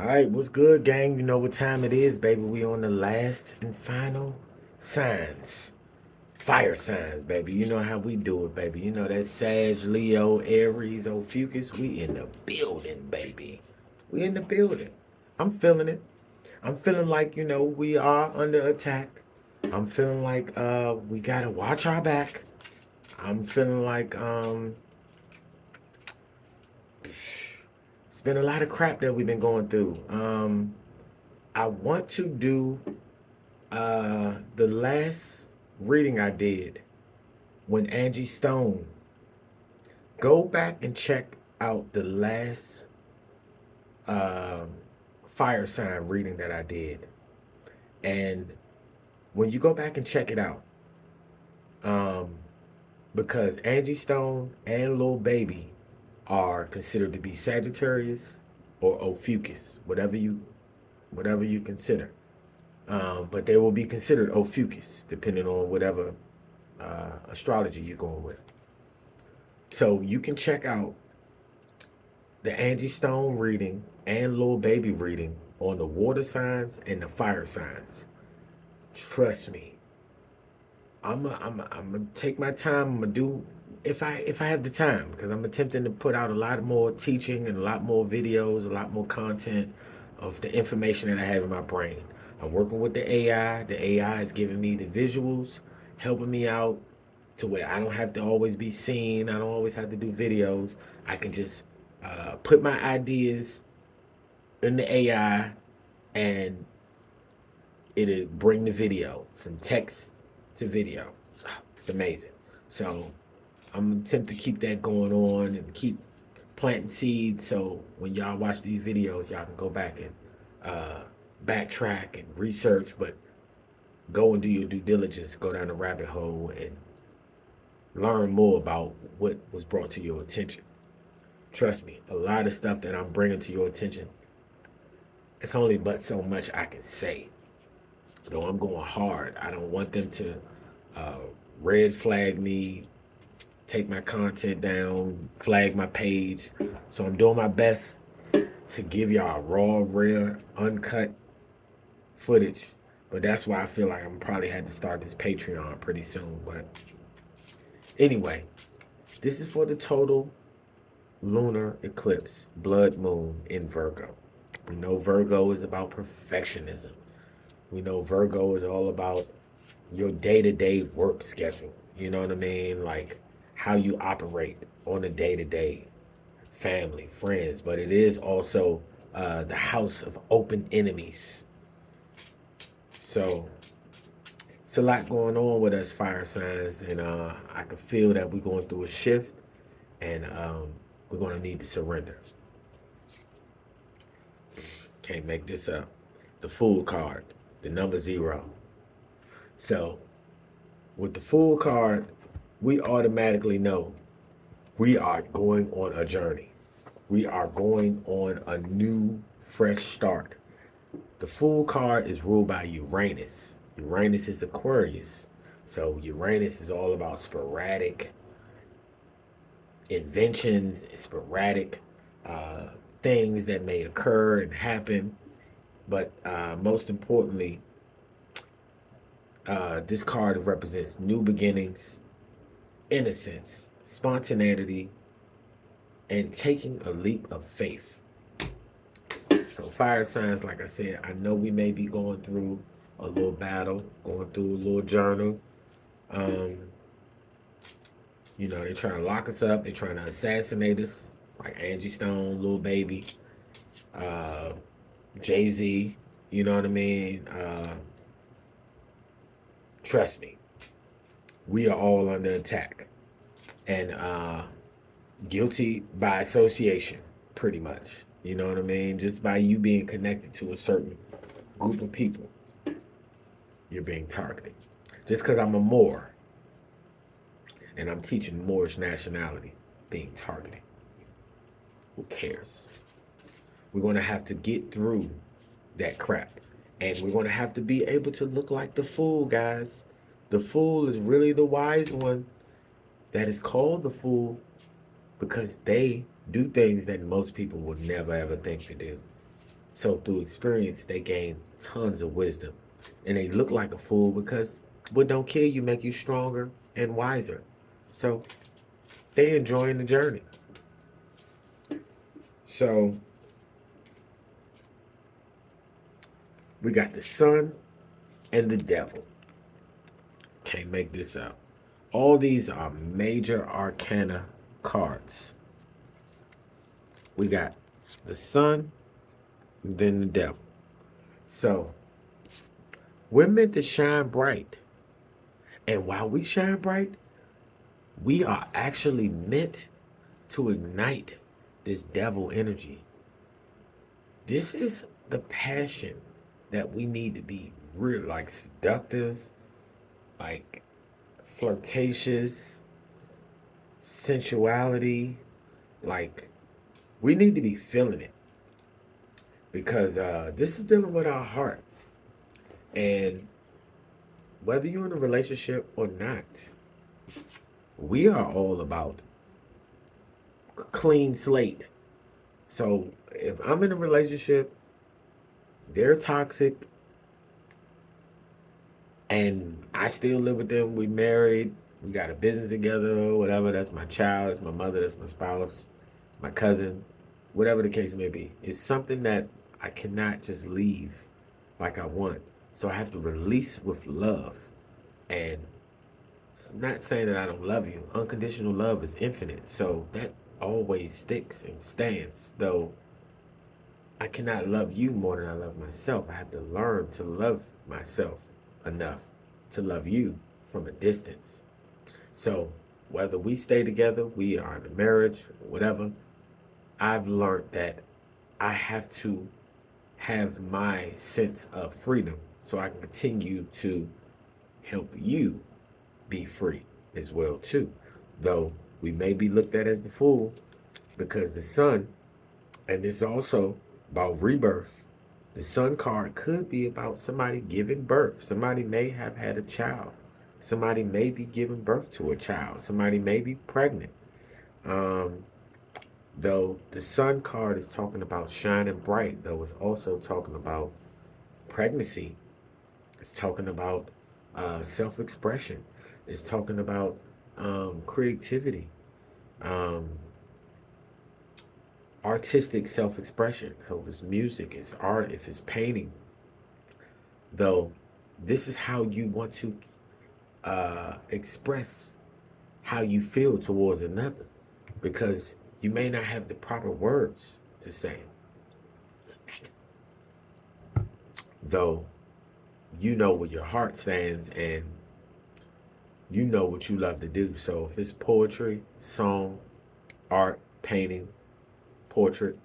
All right, what's good, gang? You know what time it is, baby. We on the last and final signs. Fire signs, baby. You know how we do it, baby. You know that Sag, Leo, Aries, ophiuchus. We in the building, baby. We in the building. I'm feeling it. I'm feeling like, we are under attack. I'm feeling like we gotta watch our back. I'm feeling like it's been a lot of crap that we've been going through. I want to do the last reading I did when Angie Stone. Go back and check out the last uh, fire sign reading that I did. And when you go back and check it out, um, because Angie Stone and Lil Baby are considered to be Sagittarius or ophiuchus, whatever you consider. But they will be considered ophiuchus, depending on whatever astrology you're going with. So you can check out the Angie Stone reading and Lil Baby reading on the water signs and the fire signs. Trust me, I'm gonna take my time. I'm gonna do if I have the time because I'm attempting to put out a lot more teaching and a lot more videos, a lot more content of the information that I have in my brain. I'm working with the AI. The AI is giving me the visuals, helping me out to where I don't have to always be seen. I don't always have to do videos. I can just put my ideas in the AI and it'll bring the video from text to video. It's amazing. So I'm gonna attempt to keep that going on and keep planting seeds. So when y'all watch these videos, y'all can go back and uh, backtrack and research, but go and do your due diligence. Go down the rabbit hole and learn more about what was brought to your attention. Trust me, a lot of stuff that I'm bringing to your attention, it's only but so much I can say. Though I'm going hard, I don't want them to uh, red flag me, take my content down, flag my page. So I'm doing my best to give y'all raw, rare, uncut footage. But that's why I feel like I'm probably had to start this Patreon pretty soon. But anyway, this is for the total lunar eclipse, blood moon in Virgo. We know Virgo is about perfectionism. We know Virgo is all about your day to day work schedule. You know what I mean? Like how you operate on a day to day, family, friends. But it is also the house of open enemies. So it's a lot going on with us fire signs, and I can feel that we're going through a shift, and we're going to need to surrender. Can't make this up. The Fool card, the number 0. So with the Fool card, we automatically know we are going on a journey. We are going on a new, fresh start. The Fool card is ruled by Uranus. Uranus is Aquarius. So Uranus is all about sporadic inventions, sporadic uh, things that may occur and happen. But most importantly, this card represents new beginnings, innocence, spontaneity, and taking a leap of faith. So fire signs, like I said, I know we may be going through a little battle, going through a little journal. Um, they're trying to lock us up. They're trying to assassinate us, like Angie Stone, Lil Baby, uh, Jay-Z. You know what I mean? Trust me, we are all under attack. And guilty by association, pretty much. You know what I mean? Just by you being connected to a certain group of people, you're being targeted. Just because I'm a Moor and I'm teaching Moorish nationality, being targeted. Who cares? We're going to have to get through that crap. And we're going to have to be able to look like the fool, guys. The fool is really the wise one that is called the fool because they do things that most people would never ever think to do. So through experience, they gain tons of wisdom. And they look like a fool because what don't kill you make you stronger and wiser. So they enjoying the journey. So we got the sun and the devil. Can't make this up. All these are major arcana cards. We got the sun, then the devil. So we're meant to shine bright. And while we shine bright, we are actually meant to ignite this devil energy. This is the passion that we need to be real, like seductive, like flirtatious, sensuality. Like, we need to be feeling it because this is dealing with our heart. And whether you're in a relationship or not, we are all about clean slate. So if I'm in a relationship, they're toxic, and I still live with them, we married, we got a business together, whatever, that's my child, that's my mother, that's my spouse, my cousin, whatever the case may be. It's something that I cannot just leave like I want. So I have to release with love. And it's not saying that I don't love you. Unconditional love is infinite. So that always sticks and stands. Though I cannot love you more than I love myself. I have to learn to love myself enough to love you from a distance. So whether we stay together, we are in a marriage, whatever, I've learned that I have to have my sense of freedom so I can continue to help you be free as well too. Though we may be looked at as the fool because the sun, and it's also about rebirth. The sun card could be about somebody giving birth. Somebody may have had a child. Somebody may be giving birth to a child. Somebody may be pregnant. Um, though the sun card is talking about shining bright, though it's also talking about pregnancy. It's talking about self-expression. It's talking about creativity, um, artistic self-expression. So if it's music, it's art, if it's painting, though this is how you want to express how you feel towards another, because you may not have the proper words to say, though you know where your heart stands and you know what you love to do. So if it's poetry, song, art, painting, portrait,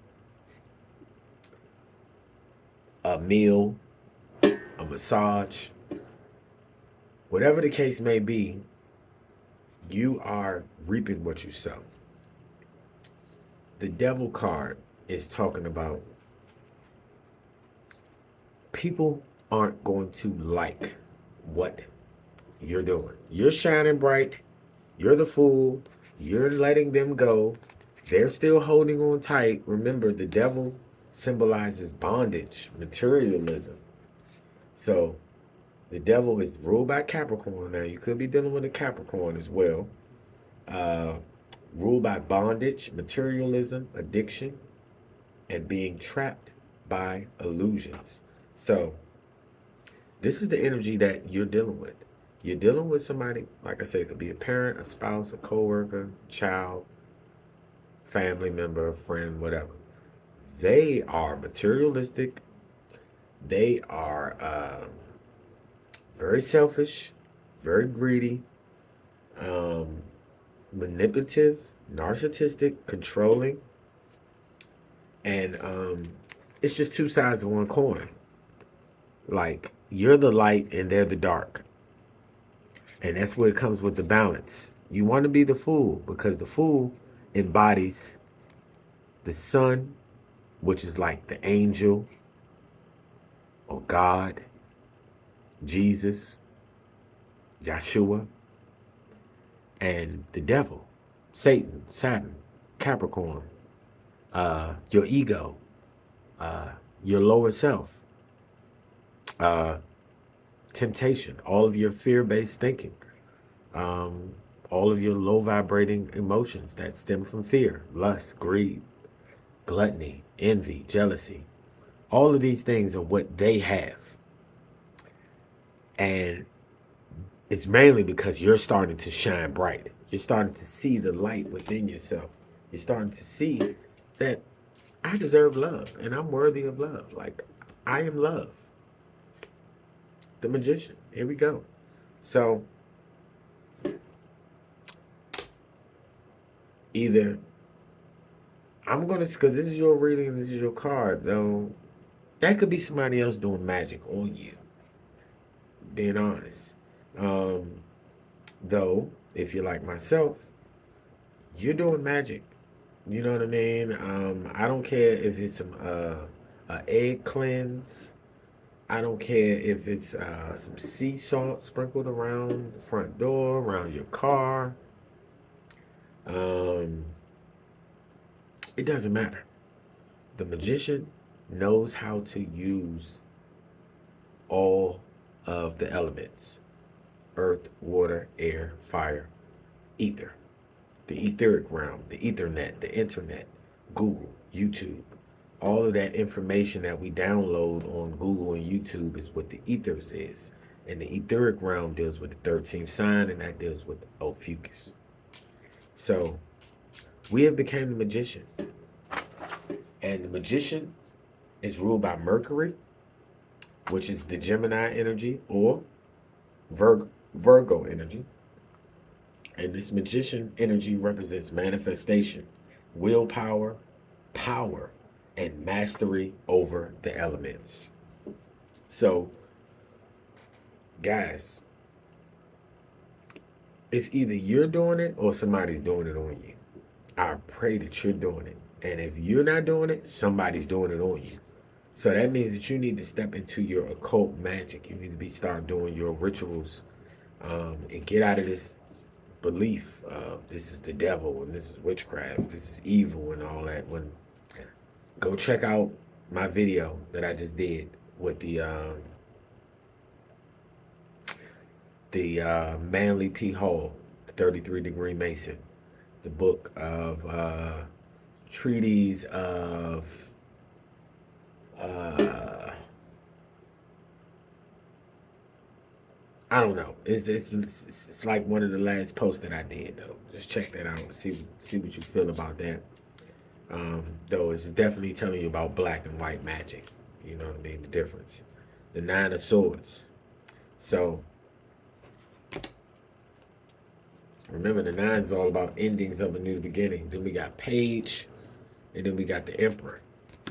a meal, a massage, whatever the case may be, you are reaping what you sow. The devil card is talking about people aren't going to like what you're doing. You're shining bright. You're the fool. You're letting them go. They're still holding on tight. Remember, the devil symbolizes bondage, materialism. So the devil is ruled by Capricorn. Now, you could be dealing with a Capricorn as well. Ruled by bondage, materialism, addiction, and being trapped by illusions. So this is the energy that you're dealing with. You're dealing with somebody, like I said, it could be a parent, a spouse, a coworker, child, family member, a friend, whatever. They are materialistic. They are very selfish, very greedy, um, manipulative, narcissistic, controlling, and it's just two sides of one coin. Like, you're the light and they're the dark. And that's where it comes with the balance. You want to be the fool because the fool embodies the sun, which is like the angel or God, Jesus, Yeshua, and the devil, Satan, Saturn, Capricorn, your ego, your lower self, uh, temptation, all of your fear-based thinking, um, all of your low vibrating emotions that stem from fear, lust, greed, gluttony, envy, jealousy. All of these things are what they have. And it's mainly because you're starting to shine bright. You're starting to see the light within yourself. You're starting to see that I deserve love and I'm worthy of love. Like, I am love. The magician. Here we go. So, either I'm going to, because this is your reading, this is your card, though, that could be somebody else doing magic on you, being honest. Um, though, if you're like myself, you're doing magic. You know what I mean? I don't care if it's some a egg cleanse. I don't care if it's some sea salt sprinkled around the front door, around your car. Um, it doesn't matter. The magician knows how to use all of the elements: earth, water, air, fire, ether, the etheric realm, the ethernet, the internet, Google, YouTube. All of that information that we download on Google and YouTube is what the ethers is. And the etheric realm deals with the 13th sign, and that deals with ophiuchus. So we have become the magician. And the magician is ruled by Mercury, which is the Gemini energy, or Virgo energy. And this magician energy represents manifestation, willpower, power, and mastery over the elements. So, guys, it's either you're doing it or somebody's doing it on you. I pray that you're doing it. And if you're not doing it, somebody's doing it on you. So that means that you need to step into your occult magic. You need to start doing your rituals, and get out of this belief of this is the devil and this is witchcraft, this is evil and all that. When go check out my video that I just did with the Manly P. Hall, the 33-degree Mason, the book of treaties of uh, I don't know. It's like one of the last posts that I did though. Just check that out and see what you feel about that. Though it's definitely telling you about black and white magic. You know what I mean? The difference. The Nine of Swords. So remember, the nine is all about endings of a new beginning. Then we got Page, and then we got the Emperor.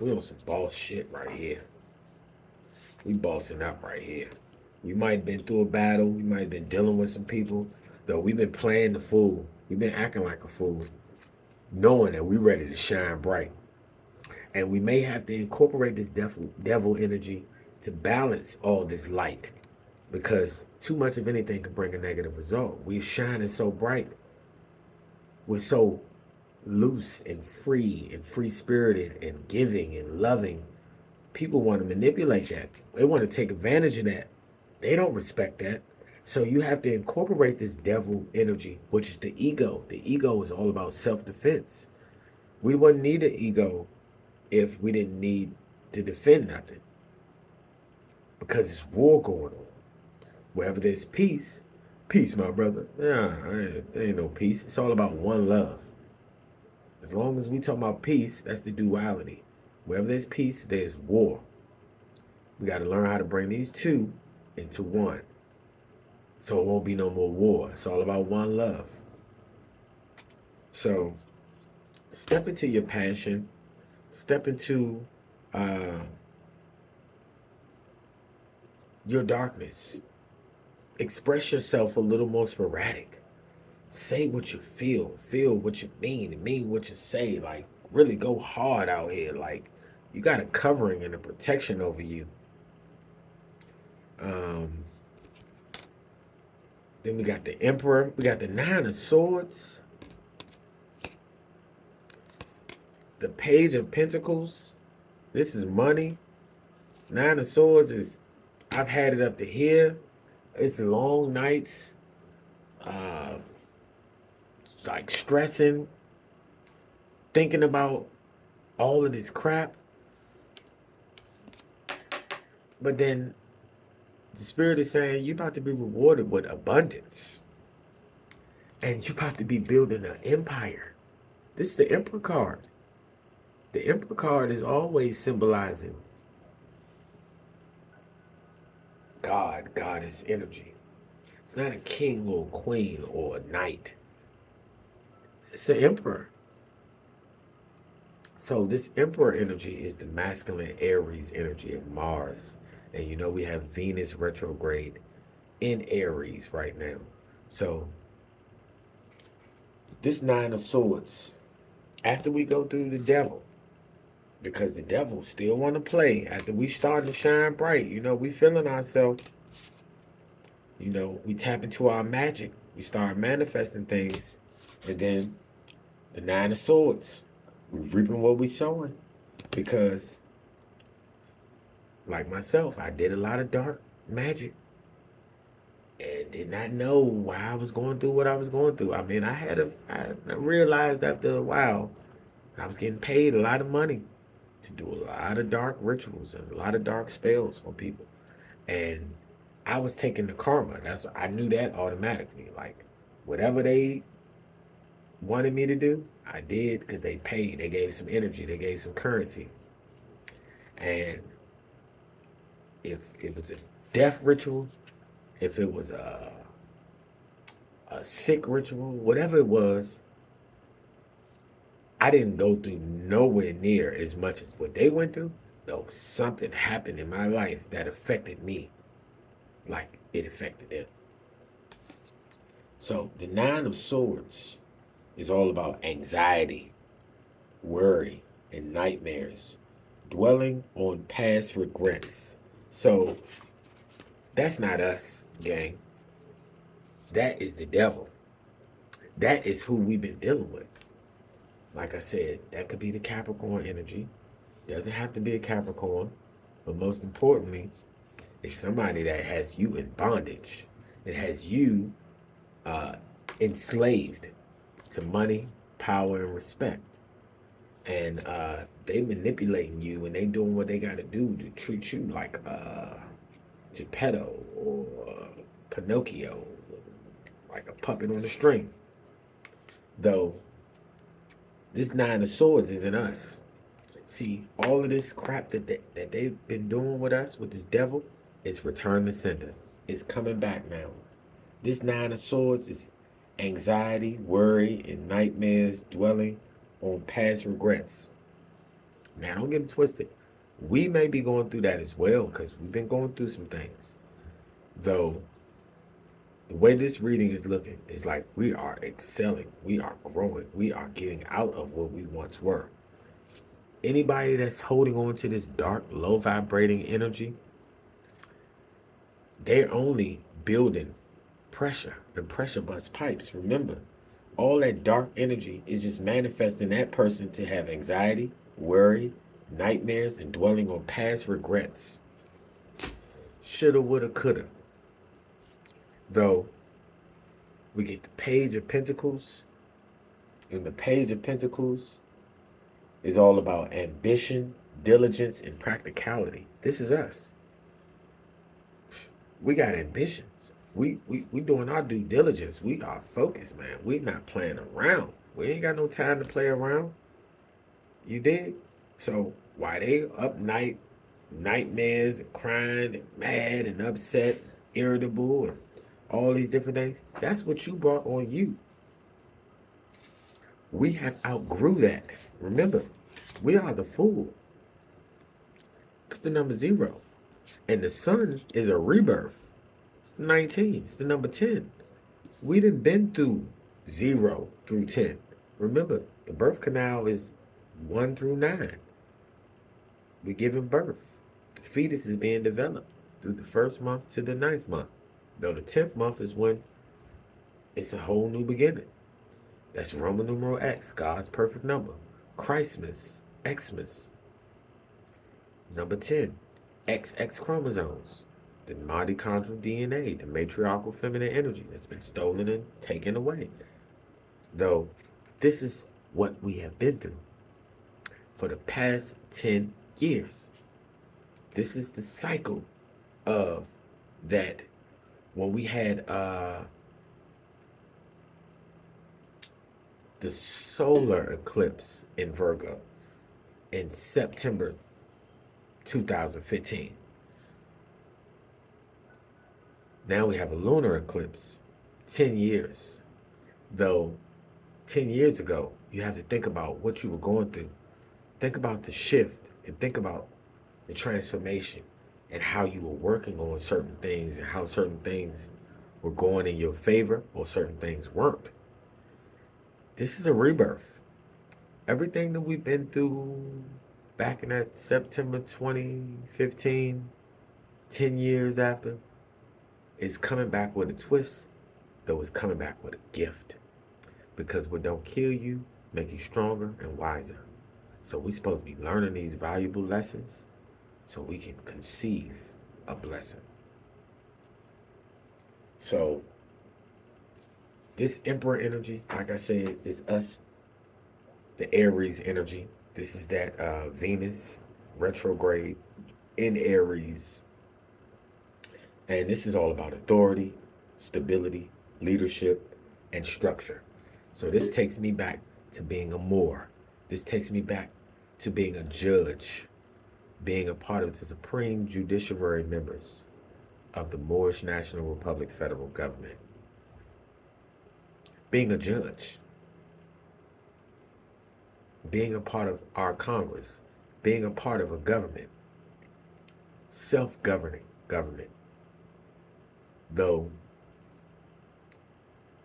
We on some boss shit right here. We bossing up right here. We might have been through a battle. We might have been dealing with some people. Though we've been playing the fool. We've been acting like a fool, knowing that we're ready to shine bright. And we may have to incorporate this devil energy to balance all this light. Because too much of anything can bring a negative result. We're shining so bright. We're so loose and free spirited and giving and loving. People want to manipulate that. They want to take advantage of that. They don't respect that. So you have to incorporate this devil energy, which is the ego. The ego is all about self-defense. We wouldn't need an ego if we didn't need to defend nothing. Because it's war going on. Wherever there's peace, peace, my brother. Nah, there ain't no peace. It's all about one love. As long as we talk about peace, that's the duality. Wherever there's peace, there's war. We got to learn how to bring these two into one. So it won't be no more war. It's all about one love. So step into your passion. Step into your darkness. Express yourself a little more sporadic. Say what you feel what you mean, and mean what you say. Like, really go hard out here. Like, you got a covering and a protection over you. Then we got the Emperor. We got the Nine of Swords. The Page of Pentacles. This is money. Nine of Swords is, I've had it up to here. It's long nights, uh, like stressing, thinking about all of this crap. But then the spirit is saying you're about to be rewarded with abundance. And you're about to be building an empire. This is the Emperor card. The Emperor card is always symbolizing God, goddess energy. It's not a king or a queen or a knight. It's an emperor. So this emperor energy is the masculine Aries energy of Mars. And you know we have Venus retrograde in Aries right now. So this Nine of Swords, after we go through the devil, because the devil still want to play after we start to shine bright, you know, we feeling ourselves, you know, we tap into our magic, we start manifesting things, and then the Nine of Swords, we reaping what we sowing, because like myself, I did a lot of dark magic and did not know why I was going through what I was going through. I mean, I realized after a while I was getting paid a lot of money to do a lot of dark rituals and a lot of dark spells on people. And I was taking the karma. I knew that automatically. Like whatever they wanted me to do, I did because they paid. They gave some energy. They gave some currency. And if it was a death ritual, if it was a sick ritual, whatever it was, I didn't go through nowhere near as much as what they went through. Though something happened in my life that affected me like it affected them. So the Nine of Swords is all about anxiety, worry, and nightmares, dwelling on past regrets. So that's not us, gang. That is the devil. That is who we've been dealing with. Like I said, that could be the Capricorn energy. Doesn't have to be a Capricorn. But most importantly, it's somebody that has you in bondage. It has you uh, enslaved to money, power, and respect. And they manipulating you and they doing what they got to do to treat you like Geppetto or Pinocchio, like a puppet on a string. Though this Nine of Swords isn't us. See, all of this crap that they've been doing with us, with this devil, is return to sender. It's coming back now. This Nine of Swords is anxiety, worry, and nightmares dwelling on past regrets. Now, don't get it twisted. We may be going through that as well because we've been going through some things. Though, the way this reading is looking is like we are excelling, we are growing, we are getting out of what we once were. Anybody that's holding on to this dark, low vibrating energy, they're only building pressure and pressure bust pipes. Remember, all that dark energy is just manifesting that person to have anxiety, worry, nightmares, and dwelling on past regrets. Shoulda, woulda, coulda. Though, we get the Page of Pentacles, and the Page of Pentacles is all about ambition, diligence, and practicality. This is us. We got ambitions. We doing our due diligence. We are focused, man. We not playing around. We ain't got no time to play around. You dig? So why they up nightmares and crying and mad and upset, irritable, and all these different things, that's what you brought on you. We have outgrew that. Remember, we are the fool. That's the number 0. And the sun is a rebirth. It's 19. It's the number 10. We done been through 0 through 10. Remember, the birth canal is 1 through 9. We're giving birth. The fetus is being developed through the 1st month to the 9th month. Though the 10th month is when it's a whole new beginning. That's Roman numeral X, God's perfect number. Christmas, Xmas. Number 10. XX chromosomes, the mitochondrial DNA, the matriarchal feminine energy that's been stolen and taken away. Though this is what we have been through for the past 10 years. This is the cycle of that when we had the solar eclipse in Virgo in September 2015. Now we have a lunar eclipse 10 years. Though 10 years ago, you have to think about what you were going through. Think about the shift and think about the transformation and how you were working on certain things and how certain things were going in your favor or certain things weren't. This is a rebirth. Everything that we've been through back in that September 2015, 10 years after, is coming back with a twist, though it's coming back with a gift. Because what don't kill you make you stronger and wiser. So we're supposed to be learning these valuable lessons so we can conceive a blessing. So this Emperor energy, like I said, is us, the Aries energy. This is that Venus retrograde in Aries. And this is all about authority, stability, leadership, and structure. So this takes me back to being a Moor. This takes me back to being a judge, being a part of the supreme judiciary members of the Moorish National Republic federal government. Being a judge, being a part of our Congress, being a part of a government, self-governing government. Though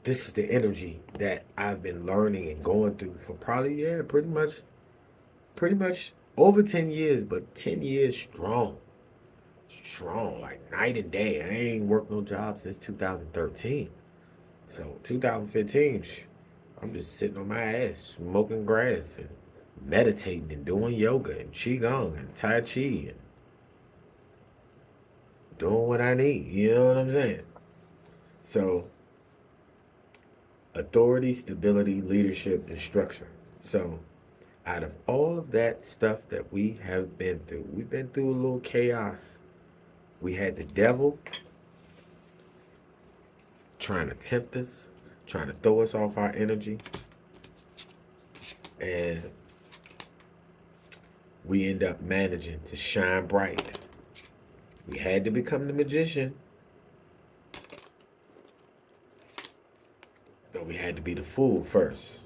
this is the energy that I've been learning and going through for probably, pretty much over 10 years, but 10 years strong, like night and day. I ain't worked no job since 2013. So 2015, I'm just sitting on my ass, smoking grass and meditating and doing yoga and qigong and tai chi and doing what I need. You know what I'm saying? So authority, stability, leadership, and structure. So out of all of that stuff that we have been through, we've been through a little chaos. We had the devil trying to tempt us, trying to throw us off our energy. And we end up managing to shine bright. We had to become the magician, but we had to be the fool first.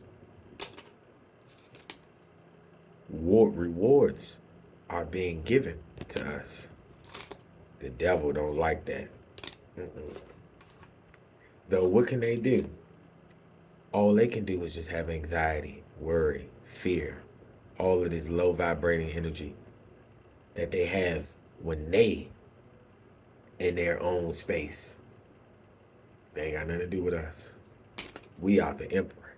Rewards are being given to us. The devil don't like that. Though what can they do? All they can do is just have anxiety, worry, fear, all of this low vibrating energy that they have when they in their own space. They ain't got nothing to do with us. We are the emperor.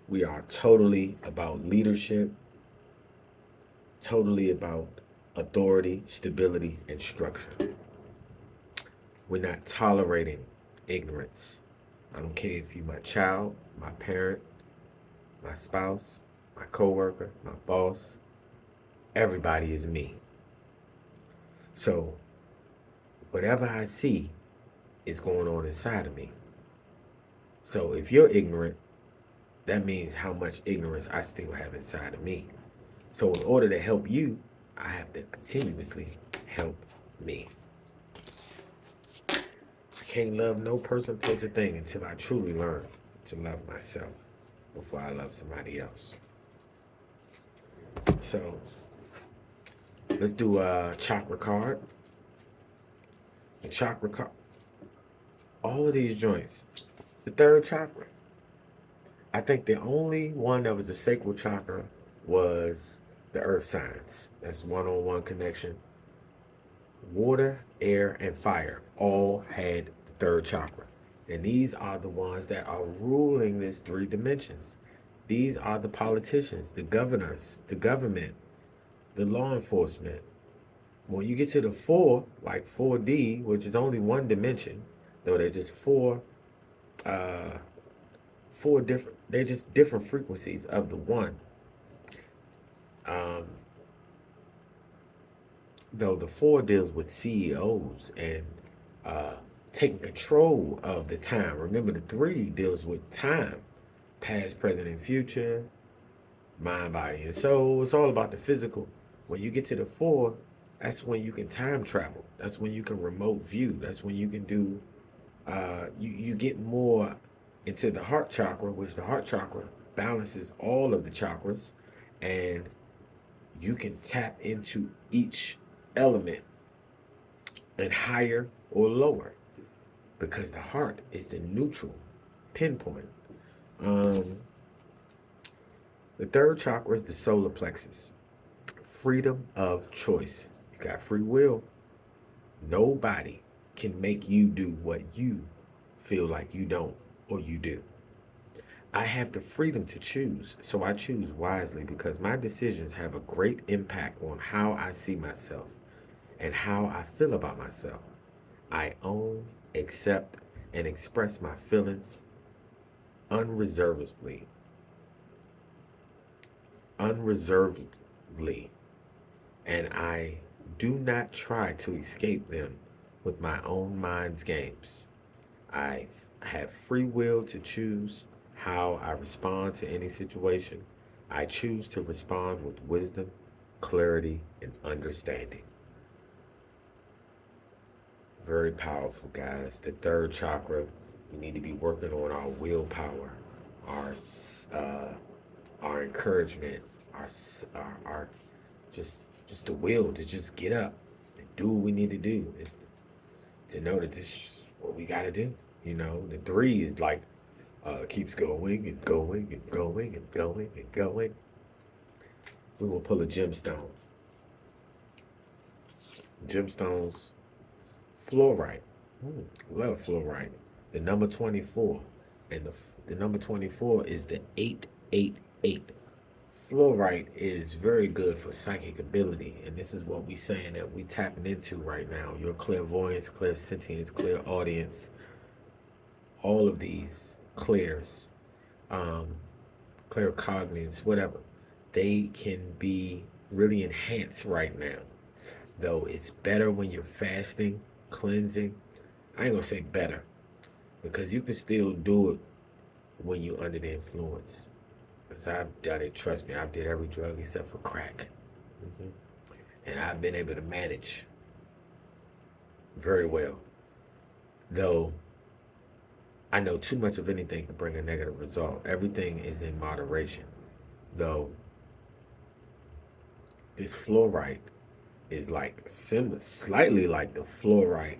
We are totally about leadership, totally about authority, stability, and structure. We're not tolerating ignorance. I don't care if you're my child, my parent, my spouse, my coworker, my boss. Everybody is me. So whatever I see is going on inside of me. So if you're ignorant, that means how much ignorance I still have inside of me. So in order to help you, I have to continuously help me. I can't love no person, place, or thing until I truly learn to love myself before I love somebody else. So let's do a chakra card. The chakra card. All of these joints. The third chakra. I think the only one that was the sacral chakra was the earth signs. That's one-on-one connection. Water, air, and fire all had the third chakra. And these are the ones that are ruling these three dimensions. These are the politicians, the governors, the government, the law enforcement. When you get to the 4, like 4D, which is only one dimension, though they're just uh, they're just different frequencies of the one. Um, though the 4 deals with CEOs and uh, taking control of the time. Remember, the 3 deals with time, past, present, and future, mind, body, and soul. It's all about the physical. When you get to the 4, that's when you can time travel. That's when you can remote view. That's when you can do, you get more into the heart chakra, which the heart chakra balances all of the chakras, and you can tap into each element and higher or lower because the heart is the neutral pinpoint. Um, the third chakra is the solar plexus, freedom of choice. You got free will. Nobody can make you do what you feel like you don't or you do. I have the freedom to choose, so I choose wisely because my decisions have a great impact on how I see myself and how I feel about myself. I own, accept, and express my feelings unreservedly. Unreservedly. And I do not try to escape them with my own mind's games. I have free will to choose how I respond to any situation. I choose to respond with wisdom, clarity, and understanding. Very powerful, guys. The third chakra, we need to be working on our willpower, our uh, our encouragement, our just just the will to just get up and do what we need to do. Is to know that this is what we got to do. You know, the 3 is like keeps going and going and going and going and going. We will pull a gemstone. Gemstones, fluorite. Love fluorite. The number 24. And the number 24 is the 888. Fluorite is very good for psychic ability. And this is what we saying that we tapping into right now. Your clairvoyance, clairsentience, clairaudience, all of these clairs, um, claircognizance, whatever, they can be really enhanced right now. Though it's better when you're fasting, cleansing. I ain't gonna say better because you can still do it when you're under the influence. Because I've done it, trust me, I've did every drug except for crack. hmm And I've been able to manage very well. Though I know too much of anything can bring a negative result. Everything is in moderation. Though this fluorite is like slightly like the fluorite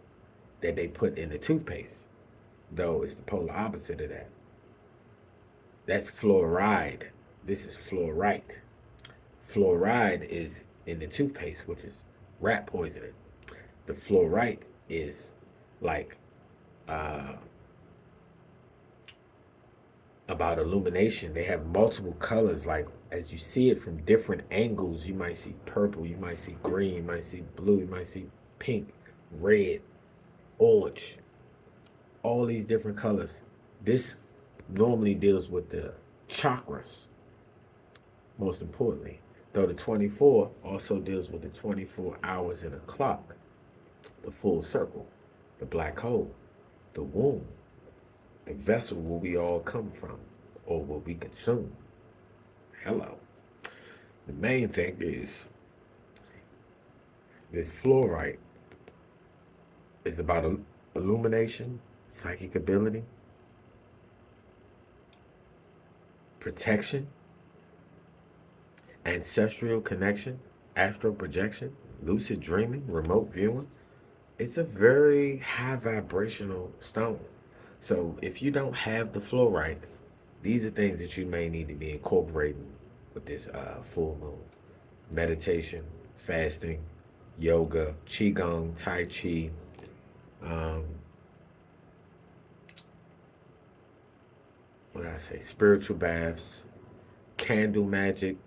that they put in the toothpaste. Though it's the polar opposite of that. That's fluoride. This is fluorite. Fluoride is in the toothpaste, which is rat poisoning. The fluorite is like uh, about illumination. They have multiple colors. Like as you see it from different angles, you might see purple, you might see green, you might see blue, you might see pink, red, orange, all these different colors. This normally deals with the chakras, most importantly. Though the 24 also deals with the 24 hours in a clock, the full circle, the black hole, the womb, the vessel where we all come from or what we consume. Hello. The main thing is this fluorite is about illumination, psychic ability, protection, ancestral connection, astral projection, lucid dreaming, remote viewing. It's a very high vibrational stone. So if you don't have the fluorite, these are things that you may need to be incorporating with this full moon. Meditation, fasting, yoga, qigong, tai chi, um, what did I say? Spiritual baths, candle magic,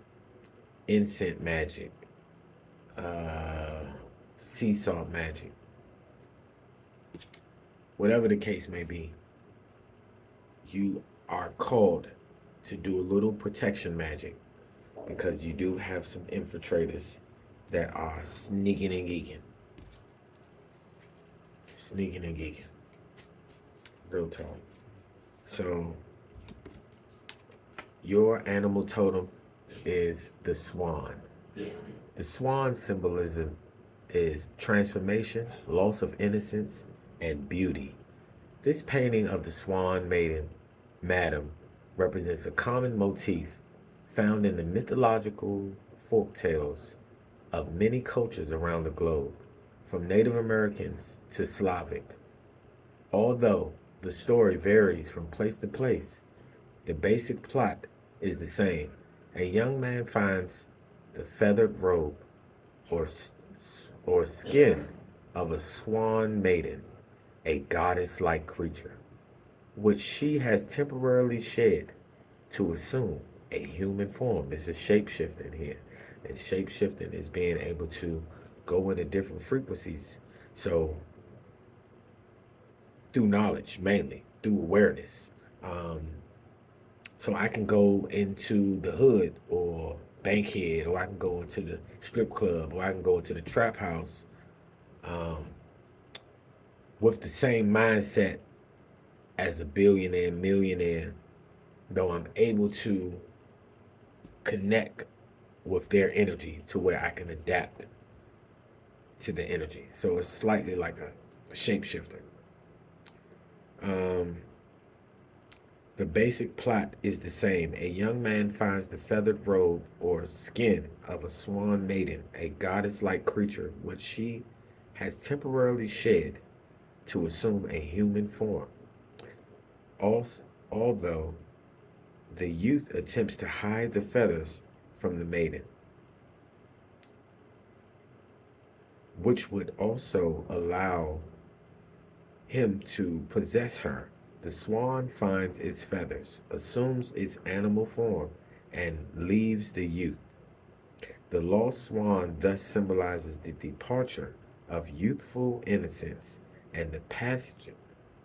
incense magic, uh, sea salt magic. Whatever the case may be, you are called to do a little protection magic because you do have some infiltrators that are sneaking and geeking. Sneaking and geeking. Real talk. So, your animal totem is the swan. The swan symbolism is transformation, loss of innocence, and beauty. This painting of the swan maiden, madam, represents a common motif found in the mythological folk tales of many cultures around the globe, from Native Americans to Slavic. Although the story varies from place to place, the basic plot is the same. A young man finds the feathered robe or, or skin of a swan maiden, a goddess like creature, which she has temporarily shed to assume a human form. This is shapeshifting here. And shapeshifting is being able to go into different frequencies. So, through knowledge, mainly, through awareness. Um, so I can go into the hood or Bankhead, or I can go into the strip club, or I can go into the trap house um, with the same mindset as a billionaire, millionaire, though I'm able to connect with their energy to where I can adapt to the energy. So it's slightly like a shapeshifter. Um, the basic plot is the same. A young man finds the feathered robe or skin of a swan maiden, a goddess like creature, which she has temporarily shed to assume a human form. Also, although the youth attempts to hide the feathers from the maiden, which would also allow him to possess her. The swan finds its feathers, assumes its animal form, and leaves the youth. The lost swan thus symbolizes the departure of youthful innocence and the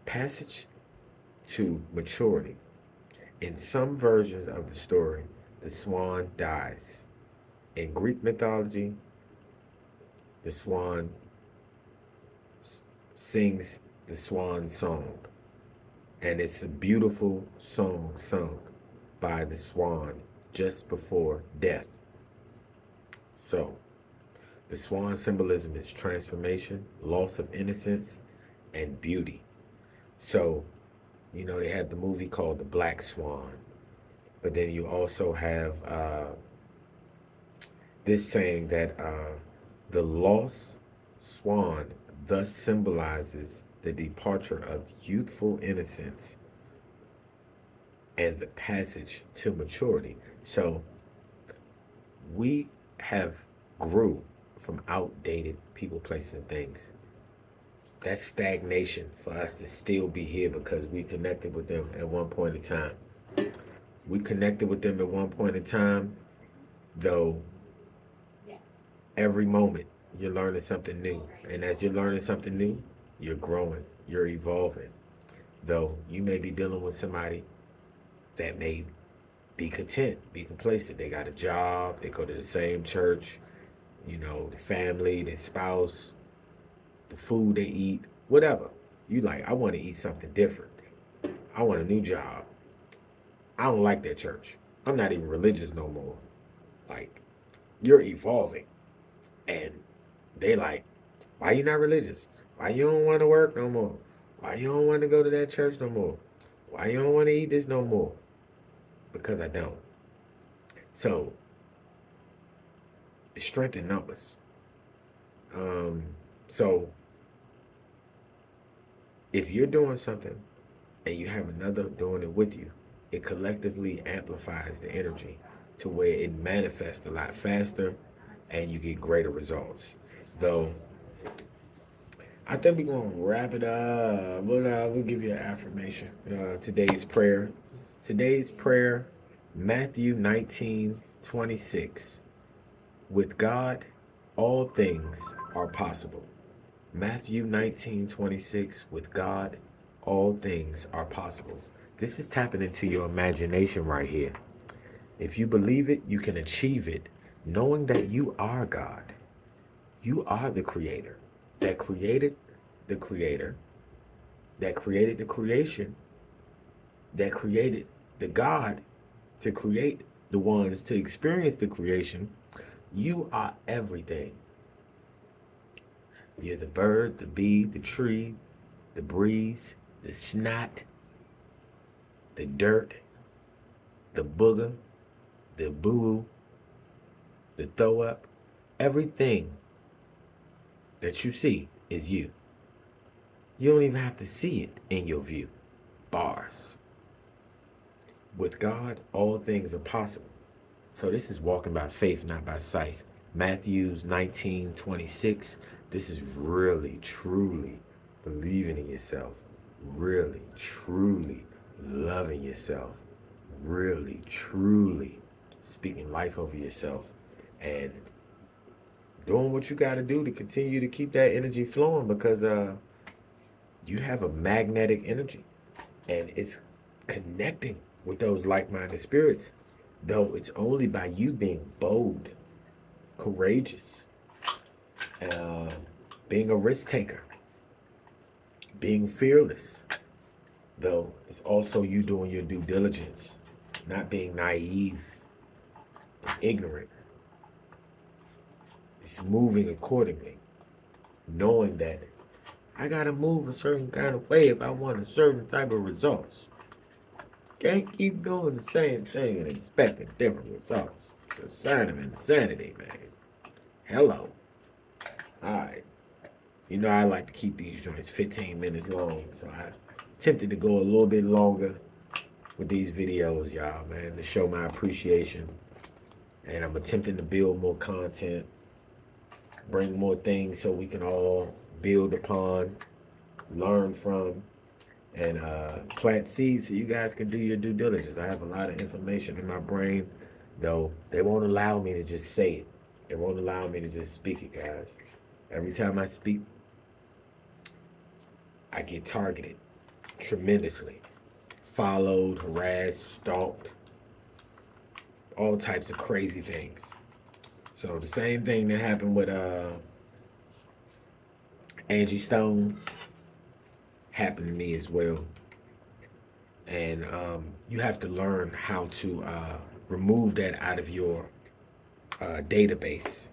passage to maturity. In some versions of the story, the swan dies. In Greek mythology, the swan sings the swan song, and it's a beautiful song sung by the swan just before death. So, the swan symbolism is transformation, loss of innocence, and beauty. So, they have the movie called The Black Swan, but then you also have this saying that the lost swan thus symbolizes the departure of youthful innocence and the passage to maturity. So we have grew from outdated people, places, and things. That's stagnation for us to still be here because we connected with them at one point in time. We connected with them at one point in time, though every moment you're learning something new. And as you're learning something new, you're growing, you're evolving. Though you may be dealing with somebody that may be content, be complacent. They got a job, they go to the same church, the family, their spouse, the food they eat, whatever. You like, I want to eat something different. I want a new job. I don't like that church. I'm not even religious no more. Like, you're evolving. And they like, why you not religious? Why you don't want to work no more? Why you don't want to go to that church no more? Why you don't want to eat this no more? Because I don't. So, strength in numbers. So, if you're doing something and you have another doing it with you, it collectively amplifies the energy to where it manifests a lot faster and you get greater results. Though, I think we're going to wrap it up. We'll give you an affirmation. Today's prayer. Today's prayer, Matthew 19:26. With God, all things are possible. Matthew 19:26, with God, all things are possible. This is tapping into your imagination right here. If you believe it, you can achieve it, knowing that you are God. You are the creator that created the creator, that created the creation, that created the God to create the ones to experience the creation. You are everything. You're the bird, the bee, the tree, the breeze, the snot, the dirt, the booger, the boo, the throw up. Everything that you see is you. You don't even have to see it in your view. Bars. With God, all things are possible. So this is walking by faith, not by sight. Matthews 19:26. This is really, truly believing in yourself. Really, truly loving yourself. Really, truly speaking life over yourself. And doing what you got to do to continue to keep that energy flowing, because you have a magnetic energy and it's connecting with those like-minded spirits, though it's only by you being bold, courageous, being a risk taker, being fearless, though it's also you doing your due diligence, not being naive and ignorant. It's moving accordingly, knowing that I gotta move a certain kind of way if I want a certain type of results. Can't keep doing the same thing and expecting different results. It's a sign of insanity, man. Hello. Alright. You know I like to keep these joints 15 minutes long, so I attempted to go a little bit longer with these videos, y'all, man, to show my appreciation. And I'm attempting to build more content, bring more things so we can all build upon, learn from, and plant seeds so you guys can do your due diligence. I have a lot of information in my brain, though they won't allow me to just say it. They won't allow me to just speak it, guys. Every time I speak, I get targeted tremendously. Followed, harassed, stalked, all types of crazy things. So the same thing that happened with Angie Stone happened to me as well. And you have to learn how to remove that out of your database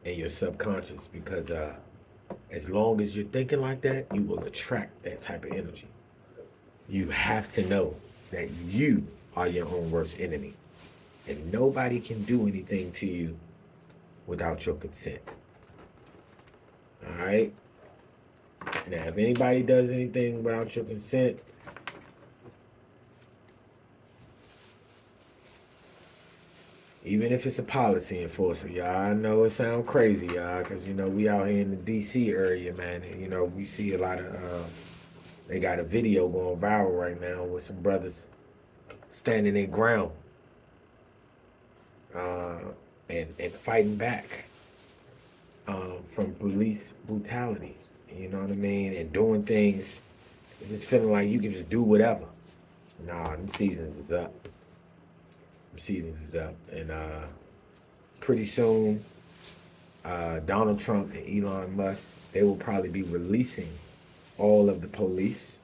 and your subconscious, because as long as you're thinking like that, you will attract that type of energy. You have to know that you are your own worst enemy, and nobody can do anything to you without your consent. All right? Now, if anybody does anything without your consent, even if it's a policy enforcer, y'all, I know it sounds crazy, y'all, because, you know, we out here in the D.C. area, man, and, you know, we see a lot of, they got a video going viral right now with some brothers standing their ground and fighting back from police brutality, you know what I mean, and doing things, just feeling like you can just do whatever. Nah, them seasons is up. And pretty soon, Donald Trump and Elon Musk, they will probably be releasing all of the police,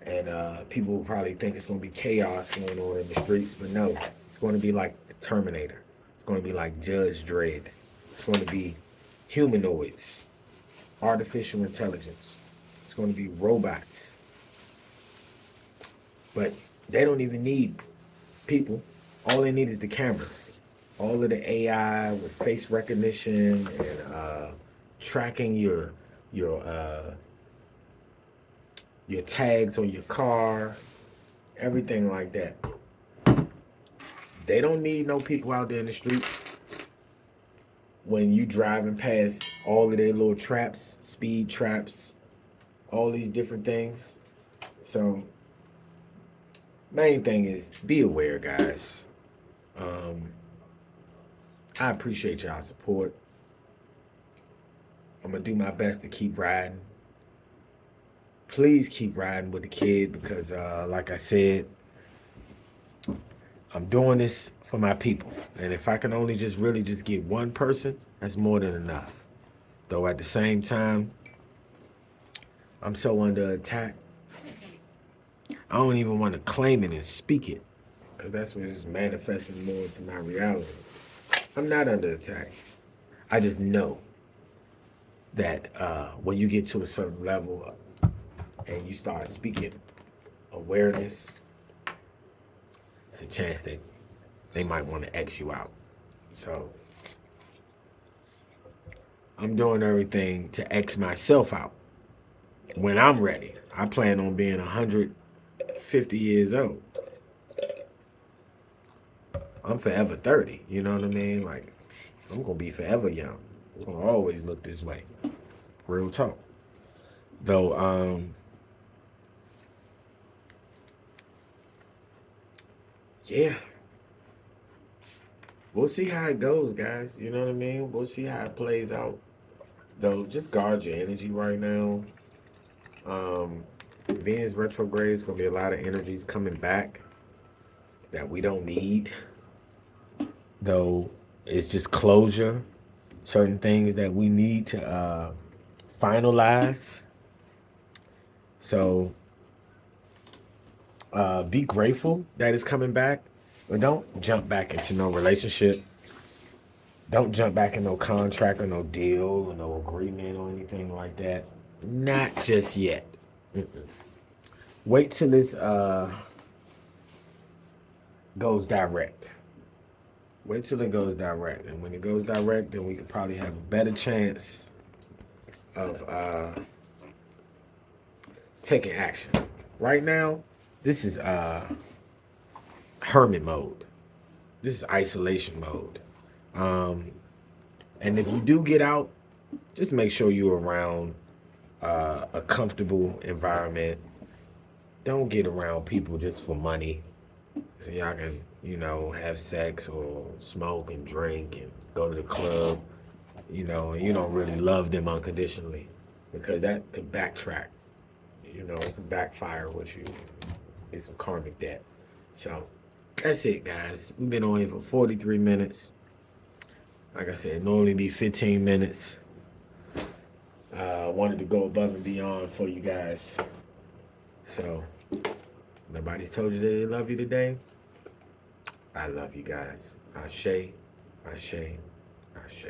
and people will probably think it's going to be chaos going on in the streets, but no, it's going to be like the Terminator. It's going to be like Judge Dredd. It's going to be humanoids, artificial intelligence. It's going to be robots. But they don't even need people. All they need is the cameras. All of the AI with face recognition and tracking your tags on your car, everything like that. They don't need no people out there in the streets when you driving past all of their little traps, speed traps, all these different things. So main thing is be aware, guys. I appreciate y'all support. I'm going to do my best to keep riding. Please keep riding with the kid because, like I said, I'm doing this for my people. And if I can only just really just get one person, that's more than enough. Though at the same time, I'm so under attack. I don't even want to claim it and speak it because that's what is manifesting more into my reality. I'm not under attack. I just know that when you get to a certain level and you start speaking awareness, it's a chance that they might want to X you out. So I'm doing everything to X myself out when I'm ready. I plan on being 150 years old. I'm forever 30. You know what I mean? Like, I'm going to be forever young. I'm going to always look this way. Real talk. Though, yeah. We'll see how it goes, guys. You know what I mean? We'll see how it plays out. Though, just guard your energy right now. Venus retrograde is going to be a lot of energies coming back that we don't need. Though, it's just closure. Certain things that we need to finalize. So, be grateful that it's coming back. But don't jump back into no relationship. Don't jump back in no contract or no deal or no agreement or anything like that. Not just yet. Mm-mm. Wait till this goes direct. Wait till it goes direct. And when it goes direct, then we could probably have a better chance of taking action. Right now, this is hermit mode. This is isolation mode. And if you do get out, just make sure you're around a comfortable environment. Don't get around people just for money. So y'all can, have sex or smoke and drink and go to the club, and you don't really love them unconditionally because that could backtrack. It could backfire with you. Get some karmic debt. So that's it, guys. We've been on here for 43 minutes. Like I said, normally be 15 minutes. Wanted to go above and beyond for you guys. So, nobody's told you they love you today. I love you guys. Ashe, Ashe, Ashe.